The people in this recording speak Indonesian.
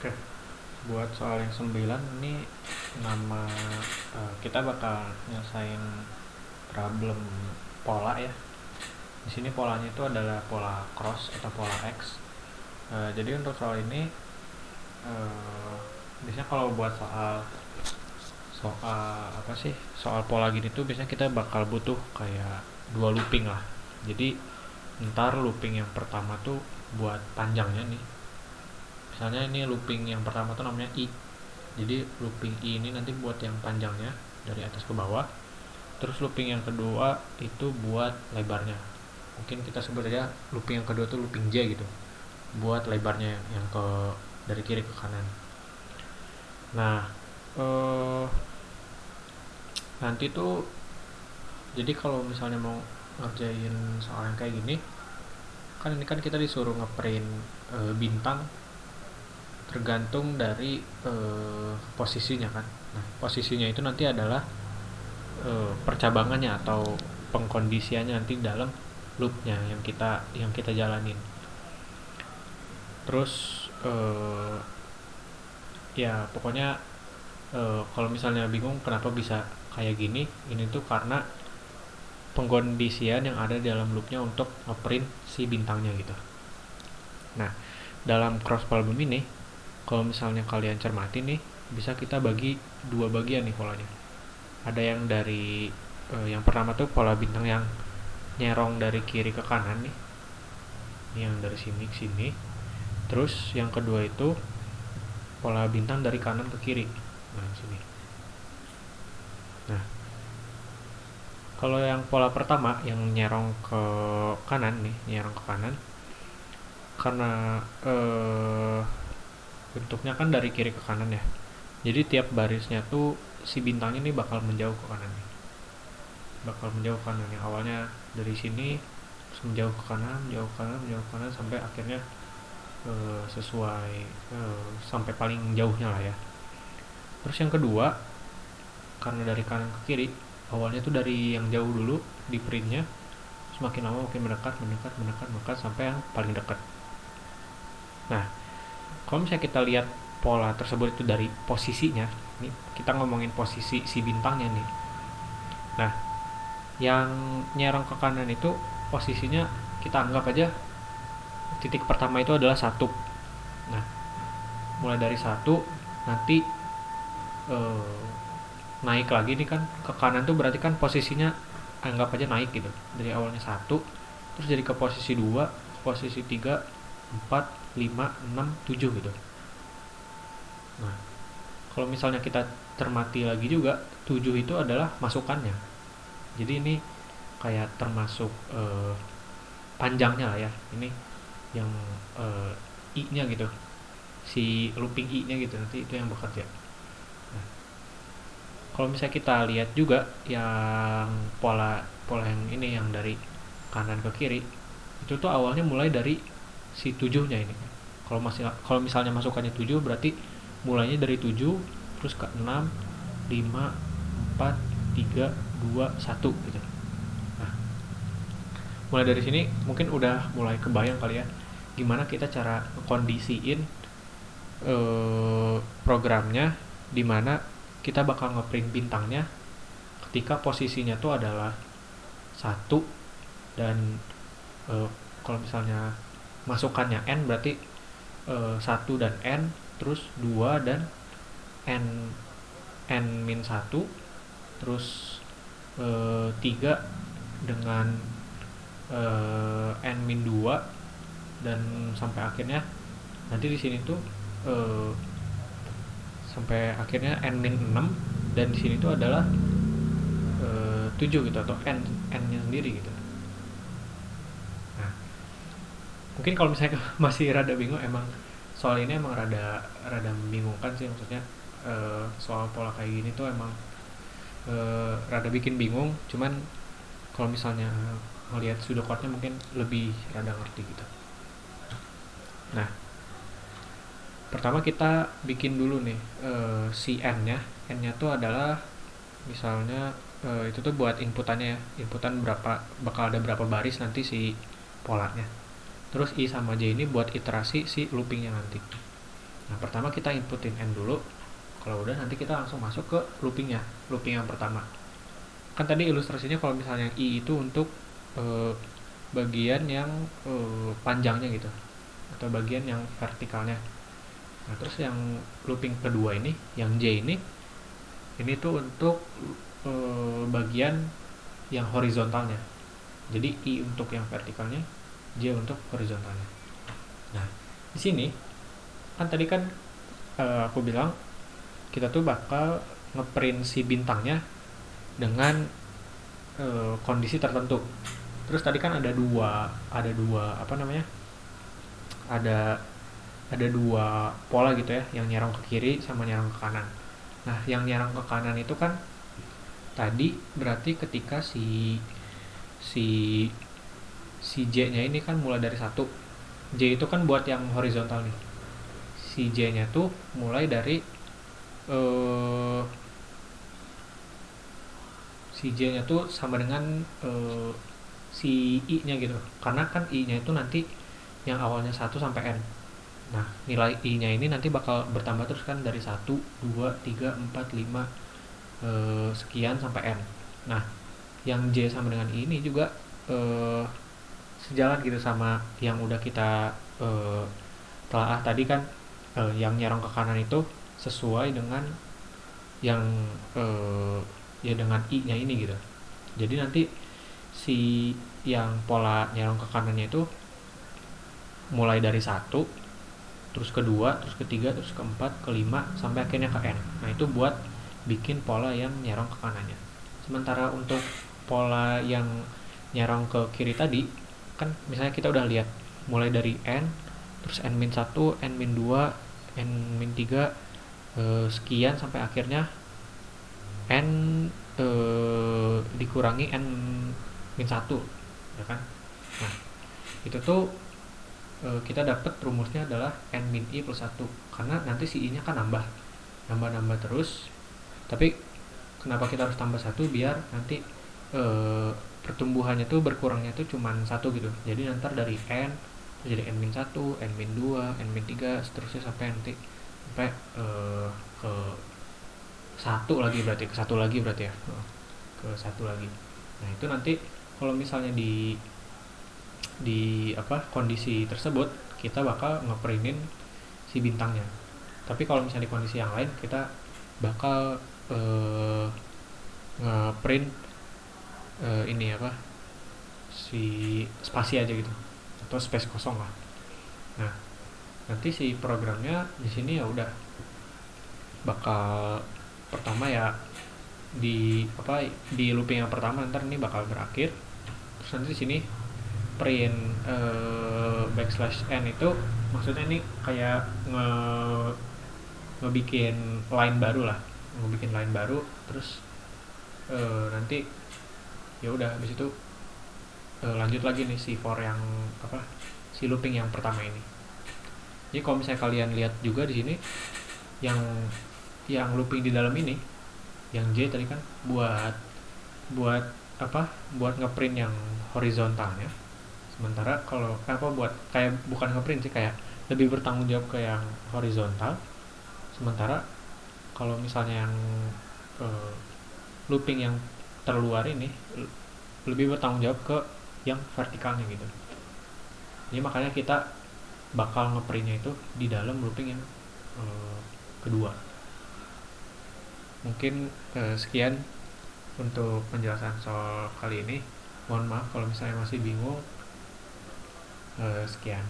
Oke, buat soal yang 9 ini nama kita bakal nyelesain problem pola ya. Di sini polanya itu adalah pola cross atau pola X. Jadi untuk soal ini biasanya kalau buat soal soal apa sih soal pola gini tuh biasanya kita bakal butuh kayak dua looping lah. Jadi ntar looping yang pertama tuh buat panjangnya nih. Misalnya ini looping yang pertama tuh namanya I. Jadi looping I ini nanti buat yang panjangnya dari atas ke bawah. Terus looping yang kedua itu buat lebarnya. Mungkin kita sebut aja looping yang kedua tuh looping J gitu. Buat lebarnya yang ke dari kiri ke kanan. Nah, nanti tuh jadi kalau misalnya mau ngerjain soal yang kayak gini, kan ini kan kita disuruh ngeprint bintang tergantung dari posisinya kan. Nah, posisinya itu nanti adalah percabangannya atau pengkondisiannya nanti dalam loopnya yang kita jalanin. Terus ya pokoknya kalau misalnya bingung kenapa bisa kayak gini, ini tuh karena pengkondisian yang ada di dalam loopnya untuk ngeprint si bintangnya gitu. Nah, dalam cross problem ini, kalau misalnya kalian cermati nih, bisa kita bagi dua bagian nih polanya. Ada yang dari yang pertama tuh pola bintang yang nyerong dari kiri ke kanan nih, yang dari sini ke sini. Terus yang kedua itu pola bintang dari kanan ke kiri. Nah, sini. Nah, kalau yang pola pertama yang nyerong ke kanan nih, nyerong ke kanan, karena bentuknya kan dari kiri ke kanan ya. Jadi tiap barisnya tuh si bintangnya ini bakal menjauh ke kanan nih. Bakal menjauh ke kanan yang awalnya dari sini terus menjauh ke kanan, menjauh ke kanan, menjauh ke kanan sampai akhirnya sesuai sampai paling jauhnya lah ya. Terus yang kedua, karena dari kanan ke kiri, awalnya tuh dari yang jauh dulu di printnya, semakin lama makin mendekat sampai yang paling dekat. Nah, kalau misalnya kita lihat pola tersebut itu dari posisinya, nih kita ngomongin posisi si bintangnya nih. Nah, yang nyerang ke kanan itu posisinya kita anggap aja titik pertama itu adalah 1. Nah, mulai dari 1 nanti naik lagi nih kan ke kanan tuh berarti kan posisinya anggap aja naik gitu. Dari awalnya 1 terus jadi ke posisi 2, posisi 3, 4, 5, 6, 7 gitu. Nah, kalau misalnya kita cermati lagi juga 7 itu adalah masukannya. Jadi ini kayak termasuk panjangnya lah ya. Ini yang I-nya gitu. Si looping I-nya gitu nanti itu yang bekerja. Nah, kalau misalnya kita lihat juga yang pola pola yang ini yang dari kanan ke kiri itu tuh awalnya mulai dari si 7-nya ini. Kalau misalnya masukannya 7 berarti mulainya dari 7 terus ke 6, 5, 4, 3, 2, 1 gitu. Nah, mulai dari sini mungkin udah mulai kebayang kali ya gimana kita cara kondisiin programnya dimana kita bakal ngeprint bintangnya ketika posisinya tuh adalah 1 dan kalau misalnya masukannya N berarti 1 dan N terus 2 dan N-1 terus 3 dengan N-2 dan sampai akhirnya nanti di sini tuh sampai akhirnya N-6 dan di sini tuh adalah 7 gitu atau N-nya sendiri gitu. Nah, mungkin kalau misalnya masih rada bingung, emang soal ini emang rada membingungkan sih, maksudnya soal pola kayak gini tuh emang rada bikin bingung, cuman kalau misalnya ngelihat pseudocode-nya mungkin lebih rada ngerti gitu. Nah, pertama kita bikin dulu nih si N-nya. N-nya tuh adalah misalnya itu tuh buat inputannya ya. Inputan bakal ada berapa baris nanti si polanya. Terus I sama J ini buat iterasi si loopingnya nanti. Nah, pertama kita inputin n dulu. Kalau udah nanti kita langsung masuk ke looping yang pertama. Kan tadi ilustrasinya kalau misalnya i itu untuk eh, bagian yang panjangnya gitu, atau bagian yang vertikalnya. Nah, terus yang looping kedua ini, yang j ini tuh untuk bagian yang horizontalnya. Jadi i untuk yang vertikalnya, j untuk horizontalnya. Nah, di sini kan tadi kan aku bilang kita tuh bakal ngeprint si bintangnya dengan kondisi tertentu. Terus tadi kan ada dua apa namanya? Ada dua pola gitu ya, yang nyerong ke kiri sama nyerong ke kanan. Nah, yang nyerong ke kanan itu kan tadi berarti ketika si si J-nya ini kan mulai dari satu. J itu kan buat yang horizontal nih. Si J-nya tuh mulai dari eh si J-nya tuh sama dengan si I-nya gitu. Karena kan I-nya itu nanti yang awalnya 1 sampai N. Nah, nilai I-nya ini nanti bakal bertambah terus kan dari 1, 2, 3, 4, 5 sekian sampai N. Nah, yang J sama dengan I ini juga sejalan gitu sama yang udah kita telaah tadi kan, yang nyerong ke kanan itu sesuai dengan yang ya dengan I-nya ini gitu. Jadi nanti si yang pola nyerong ke kanannya itu mulai dari satu, terus kedua, terus ketiga, terus keempat, kelima, sampai akhirnya ke N. Nah, itu buat bikin pola yang nyerong ke kanannya. Sementara untuk pola yang nyerong ke kiri tadi, kan misalnya kita udah lihat mulai dari N, terus N-1, N-2, N-3, sekian sampai akhirnya N dikurangi N-1, ya kan? Nah, itu tuh kita dapat rumusnya adalah n min i plus 1, karena nanti si i nya kan nambah terus. Tapi kenapa kita harus tambah 1? Biar nanti pertumbuhannya tuh berkurangnya tuh cuman 1 gitu. Jadi nanti dari n jadi n min 1, n min 2, n min 3, seterusnya sampai nanti sampai ke 1 lagi berarti ya, ke 1 lagi. Nah, itu nanti kalau misalnya di apa kondisi tersebut kita bakal ngeprintin si bintangnya. Tapi kalau misalnya di kondisi yang lain kita bakal ngeprint ini apa, si spasi aja gitu, atau space kosong lah. Nah, nanti si programnya di sini ya udah bakal pertama ya di looping yang pertama ntar ini bakal berakhir. Terus nanti di sini print backslash n itu maksudnya ini kayak ngebikin line baru lah, terus nanti ya udah habis itu lanjut lagi nih si for yang apa, si looping yang pertama ini. Jadi kalau misalnya kalian lihat juga di sini yang looping di dalam ini, yang J tadi kan buat apa, buat ngeprint yang horizontalnya. Sementara kalau apa buat kayak bukan ngeprint sih, kayak lebih bertanggung jawab ke yang horizontal. Sementara kalau misalnya yang looping yang terluar ini lebih bertanggung jawab ke yang vertikalnya gitu. Jadi makanya kita bakal ngeprintnya itu di dalam looping yang kedua. Mungkin sekian untuk penjelasan soal kali ini. Mohon maaf kalau misalnya masih bingung. Sekian.